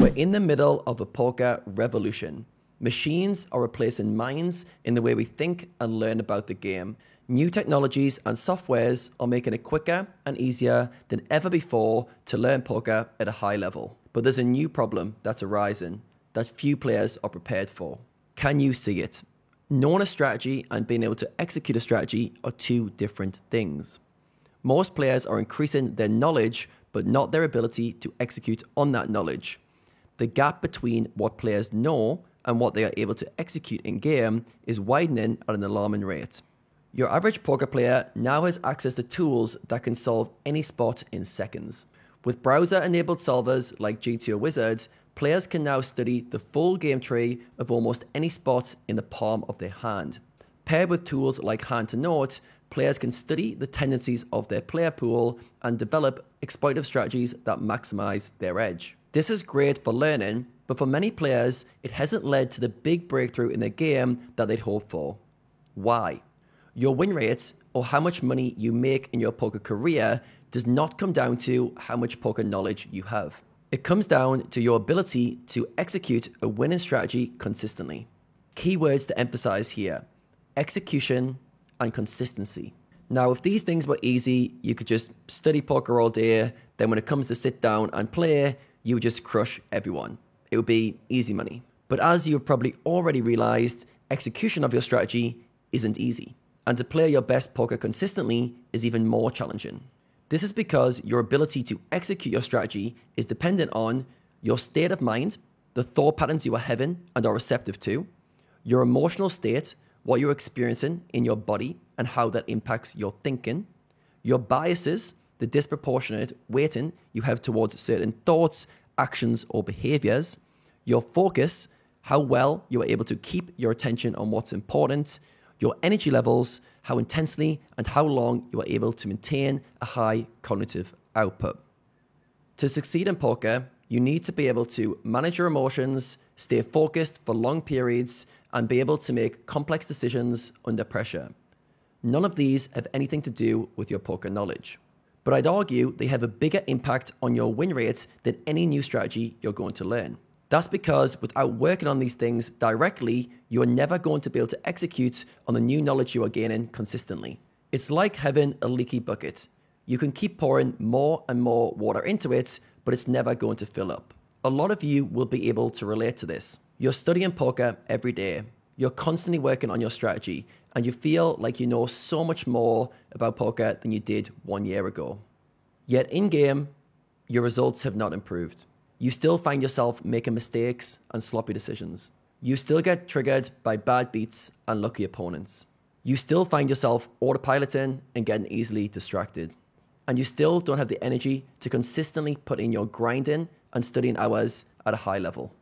We're in the middle of a poker revolution. Machines are replacing minds in the way we think and learn about the game. New technologies and softwares are making it quicker and easier than ever before to learn poker at a high level. But there's a new problem that's arising that few players are prepared for. Can you see it? Knowing a strategy and being able to execute a strategy are two different things. Most players are increasing their knowledge, but not their ability to execute on that knowledge. The gap between what players know and what they are able to execute in game is widening at an alarming rate. Your average poker player now has access to tools that can solve any spot in seconds. With browser-enabled solvers like GTO Wizard, players can now study the full game tree of almost any spot in the palm of their hand. Paired with tools like Hand to Note, players can study the tendencies of their player pool and develop exploitive strategies that maximize their edge. This is great for learning, but for many players, it hasn't led to the big breakthrough in their game that they'd hoped for. Why? Your win rate, or how much money you make in your poker career, does not come down to how much poker knowledge you have. It comes down to your ability to execute a winning strategy consistently. Keywords to emphasize here: execution and consistency. Now, if these things were easy, you could just study poker all day, then when it comes to sit down and play, you would just crush everyone. It would be easy money. But as you've probably already realized, execution of your strategy isn't easy. And to play your best poker consistently is even more challenging. This is because your ability to execute your strategy is dependent on your state of mind, the thought patterns you are having and are receptive to, your emotional state, what you're experiencing in your body and how that impacts your thinking, your biases, the disproportionate weighting you have towards certain thoughts, actions, or behaviors, your focus, how well you are able to keep your attention on what's important, your energy levels, how intensely and how long you are able to maintain a high cognitive output. To succeed in poker, you need to be able to manage your emotions, stay focused for long periods, and be able to make complex decisions under pressure. None of these have anything to do with your poker knowledge. But I'd argue they have a bigger impact on your win rate than any new strategy you're going to learn. That's because without working on these things directly, you are never going to be able to execute on the new knowledge you are gaining consistently. It's like having a leaky bucket. You can keep pouring more and more water into it, but it's never going to fill up. A lot of you will be able to relate to this. You're studying poker every day. You're constantly working on your strategy, and you feel like you know so much more about poker than you did 1 year ago. Yet in-game, your results have not improved. You still find yourself making mistakes and sloppy decisions. You still get triggered by bad beats and lucky opponents. You still find yourself autopiloting and getting easily distracted. And you still don't have the energy to consistently put in your grinding and studying hours at a high level.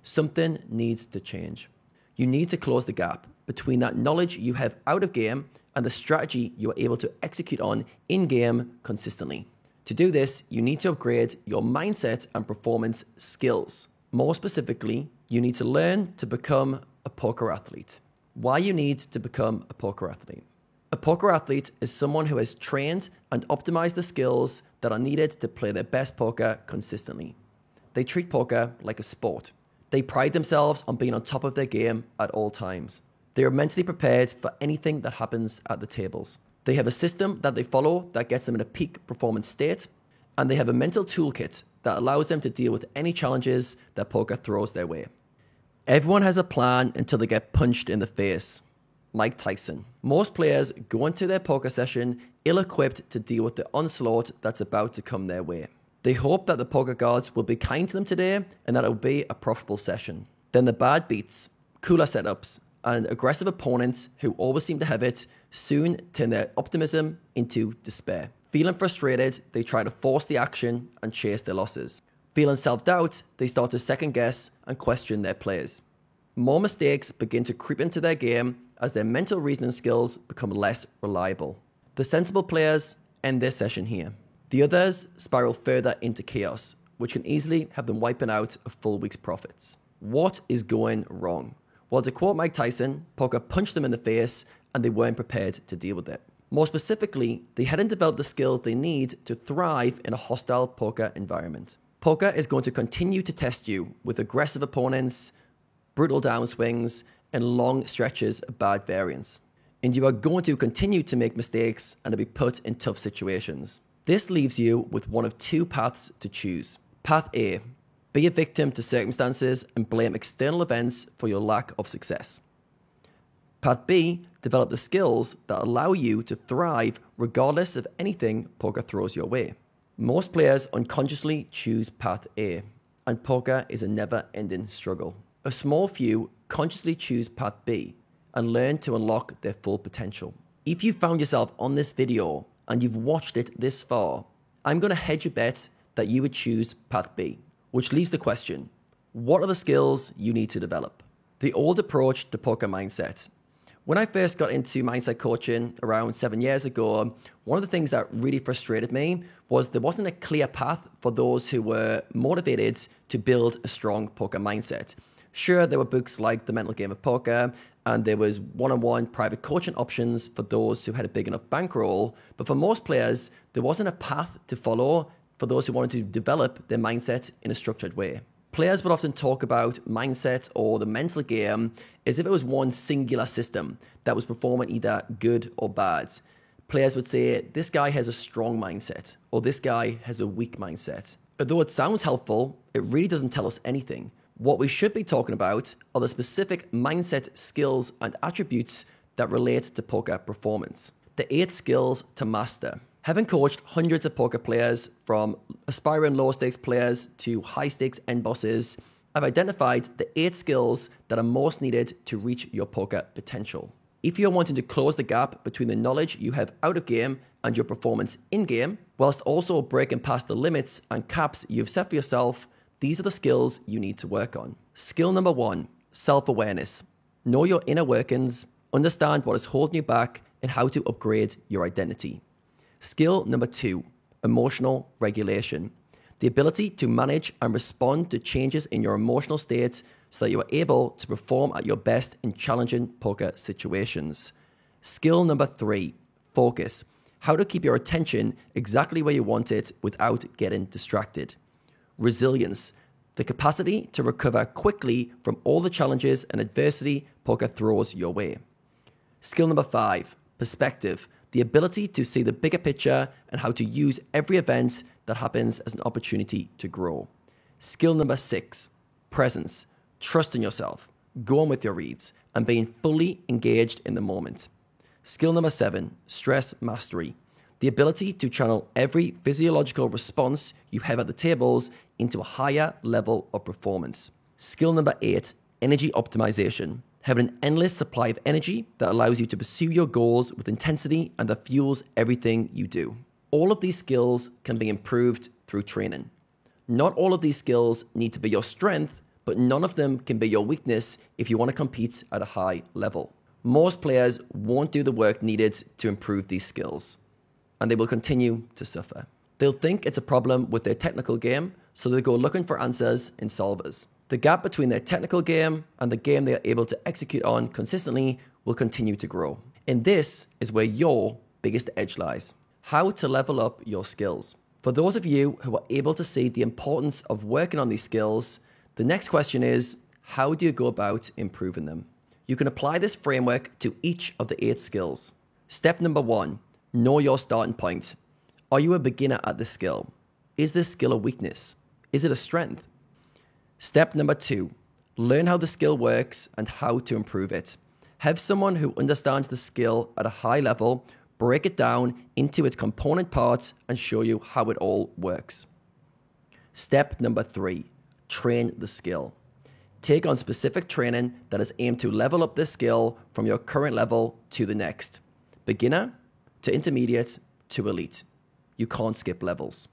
Something needs to change. You need to close the gap between that knowledge you have out of game and the strategy you are able to execute on in-game consistently. To do this, you need to upgrade your mindset and performance skills. More specifically, you need to learn to become a poker athlete. Why you need to become a poker athlete? A poker athlete is someone who has trained and optimized the skills that are needed to play their best poker consistently. They treat poker like a sport. They pride themselves on being on top of their game at all times. They are mentally prepared for anything that happens at the tables. They have a system that they follow that gets them in a peak performance state, and they have a mental toolkit that allows them to deal with any challenges that poker throws their way. Everyone has a plan until they get punched in the face. Mike Tyson. Most players go into their poker session ill-equipped to deal with the onslaught that's about to come their way. They hope that the poker gods will be kind to them today and that it will be a profitable session. Then the bad beats, cooler setups, and aggressive opponents who always seem to have it soon turn their optimism into despair. Feeling frustrated, they try to force the action and chase their losses. Feeling self-doubt, they start to second-guess and question their players. More mistakes begin to creep into their game as their mental reasoning skills become less reliable. The sensible players end their session here. The others spiral further into chaos, which can easily have them wiping out a full week's profits. What is going wrong? Well, to quote Mike Tyson, poker punched them in the face and they weren't prepared to deal with it. More specifically, they hadn't developed the skills they need to thrive in a hostile poker environment. Poker is going to continue to test you with aggressive opponents, brutal downswings, and long stretches of bad variance. And you are going to continue to make mistakes and to be put in tough situations. This leaves you with one of two paths to choose. Path A, be a victim to circumstances and blame external events for your lack of success. Path B, develop the skills that allow you to thrive regardless of anything poker throws your way. Most players unconsciously choose path A, and poker is a never-ending struggle. A small few consciously choose path B and learn to unlock their full potential. If you found yourself on this video and you've watched it this far, I'm going to hedge a bet that you would choose path B, which leaves the question, what are the skills you need to develop? The old approach to poker mindset. When I first got into mindset coaching around 7 years ago, one of the things that really frustrated me was there wasn't a clear path for those who were motivated to build a strong poker mindset. Sure, there were books like The Mental Game of Poker, and there was one-on-one private coaching options for those who had a big enough bankroll, but for most players, there wasn't a path to follow for those who wanted to develop their mindset in a structured way. Players would often talk about mindset or the mental game as if it was one singular system that was performing either good or bad. Players would say, this guy has a strong mindset, or this guy has a weak mindset. Although it sounds helpful, it really doesn't tell us anything. What we should be talking about are the specific mindset skills and attributes that relate to poker performance. The 8 skills to master. Having coached hundreds of poker players, from aspiring low-stakes players to high-stakes end bosses, I've identified the 8 skills that are most needed to reach your poker potential. If you're wanting to close the gap between the knowledge you have out of game and your performance in-game, whilst also breaking past the limits and caps you've set for yourself, these are the skills you need to work on. Skill number 1, self-awareness. Know your inner workings, understand what is holding you back, and how to upgrade your identity. Skill number 2, emotional regulation. The ability to manage and respond to changes in your emotional state so that you are able to perform at your best in challenging poker situations. Skill number 3, focus. How to keep your attention exactly where you want it without getting distracted. Resilience. The capacity to recover quickly from all the challenges and adversity poker throws your way. Skill number 5, perspective. The ability to see the bigger picture and how to use every event that happens as an opportunity to grow. Skill number 6, presence. Trust in yourself, going with your reads, and being fully engaged in the moment. Skill number 7, stress mastery. The ability to channel every physiological response you have at the tables into a higher level of performance. Skill number 8, energy optimization. Having an endless supply of energy that allows you to pursue your goals with intensity and that fuels everything you do. All of these skills can be improved through training. Not all of these skills need to be your strength, but none of them can be your weakness if you want to compete at a high level. Most players won't do the work needed to improve these skills, and they will continue to suffer. They'll think it's a problem with their technical game, so they'll go looking for answers in solvers. The gap between their technical game and the game they are able to execute on consistently will continue to grow. And this is where your biggest edge lies. How to level up your skills. For those of you who are able to see the importance of working on these skills, the next question is, how do you go about improving them? You can apply this framework to each of the 8 skills. Step number 1, know your starting point. Are you a beginner at this skill? Is this skill a weakness? Is it a strength? Step number 2, learn how the skill works and how to improve it. Have someone who understands the skill at a high level break it down into its component parts and show you how it all works. Step number 3, train the skill. Take on specific training that is aimed to level up this skill from your current level to the next. Beginner to intermediate to elite. You can't skip levels.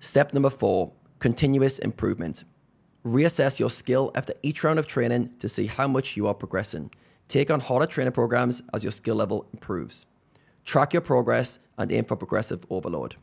Step number 4, continuous improvement. Reassess your skill after each round of training to see how much you are progressing. Take on harder training programs as your skill level improves. Track your progress and aim for progressive overload.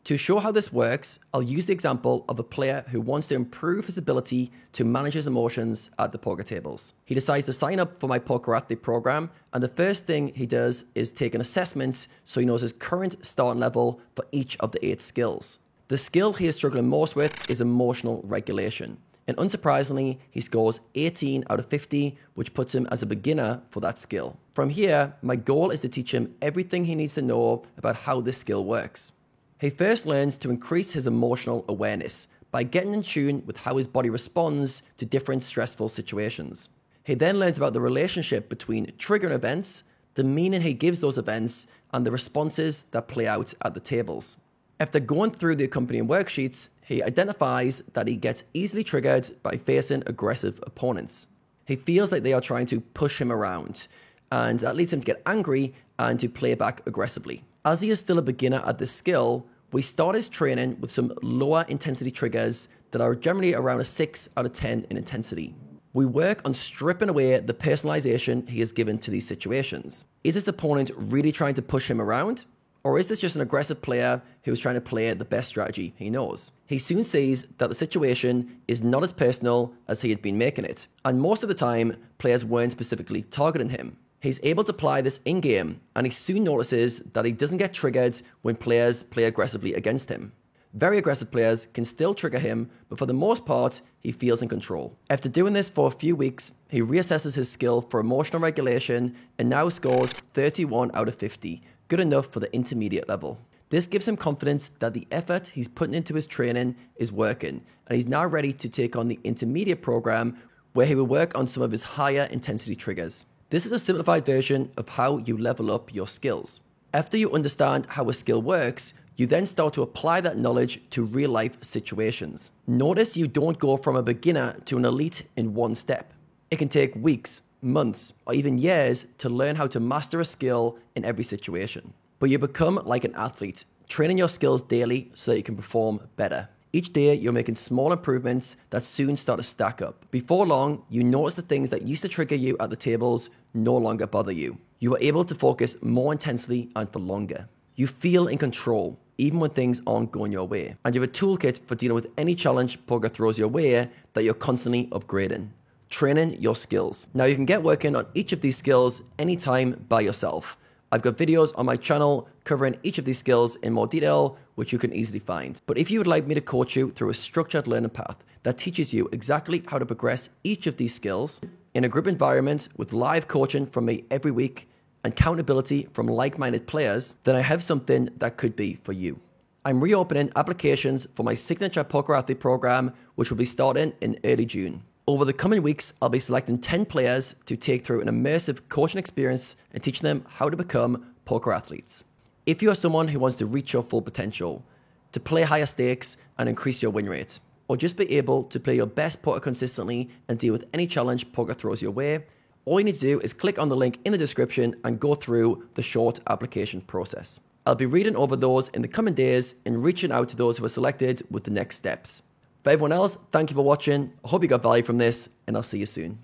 To show how this works, I'll use the example of a player who wants to improve his ability to manage his emotions at the poker tables. He decides to sign up for my Poker Athlete program, and the first thing he does is take an assessment so he knows his current starting level for each of the 8 skills. The skill he is struggling most with is emotional regulation. And unsurprisingly, he scores 18 out of 50, which puts him as a beginner for that skill. From here, my goal is to teach him everything he needs to know about how this skill works. He first learns to increase his emotional awareness by getting in tune with how his body responds to different stressful situations. He then learns about the relationship between triggering events, the meaning he gives those events, and the responses that play out at the tables. After going through the accompanying worksheets, he identifies that he gets easily triggered by facing aggressive opponents. He feels like they are trying to push him around, and that leads him to get angry and to play back aggressively. As he is still a beginner at this skill, we start his training with some lower intensity triggers that are generally around a 6 out of 10 in intensity. We work on stripping away the personalization he has given to these situations. Is this opponent really trying to push him around? Or is this just an aggressive player who is trying to play the best strategy he knows? He soon sees that the situation is not as personal as he had been making it, and most of the time, players weren't specifically targeting him. He's able to apply this in-game, and he soon notices that he doesn't get triggered when players play aggressively against him. Very aggressive players can still trigger him, but for the most part, he feels in control. After doing this for a few weeks, he reassesses his skill for emotional regulation and now scores 31 out of 50, good enough for the intermediate level. This gives him confidence that the effort he's putting into his training is working, and he's now ready to take on the intermediate program where he will work on some of his higher intensity triggers. This is a simplified version of how you level up your skills. After you understand how a skill works, you then start to apply that knowledge to real-life situations. Notice you don't go from a beginner to an elite in one step. It can take weeks, months, or even years to learn how to master a skill in every situation. But you become like an athlete, training your skills daily so that you can perform better. Each day, you're making small improvements that soon start to stack up. Before long, you notice the things that used to trigger you at the tables no longer bother you. You are able to focus more intensely and for longer. You feel in control, even when things aren't going your way. And you have a toolkit for dealing with any challenge poker throws your way that you're constantly upgrading. Training your skills. Now you can get working on each of these skills anytime by yourself. I've got videos on my channel covering each of these skills in more detail, which you can easily find. But if you would like me to coach you through a structured learning path that teaches you exactly how to progress each of these skills in a group environment with live coaching from me every week and accountability from like-minded players, then I have something that could be for you. I'm reopening applications for my Signature Poker Athlete program, which will be starting in early June. Over the coming weeks, I'll be selecting 10 players to take through an immersive coaching experience and teaching them how to become poker athletes. If you are someone who wants to reach your full potential, to play higher stakes and increase your win rate, or just be able to play your best poker consistently and deal with any challenge poker throws your way, all you need to do is click on the link in the description and go through the short application process. I'll be reading over those in the coming days and reaching out to those who are selected with the next steps. For everyone else, thank you for watching. I hope you got value from this, and I'll see you soon.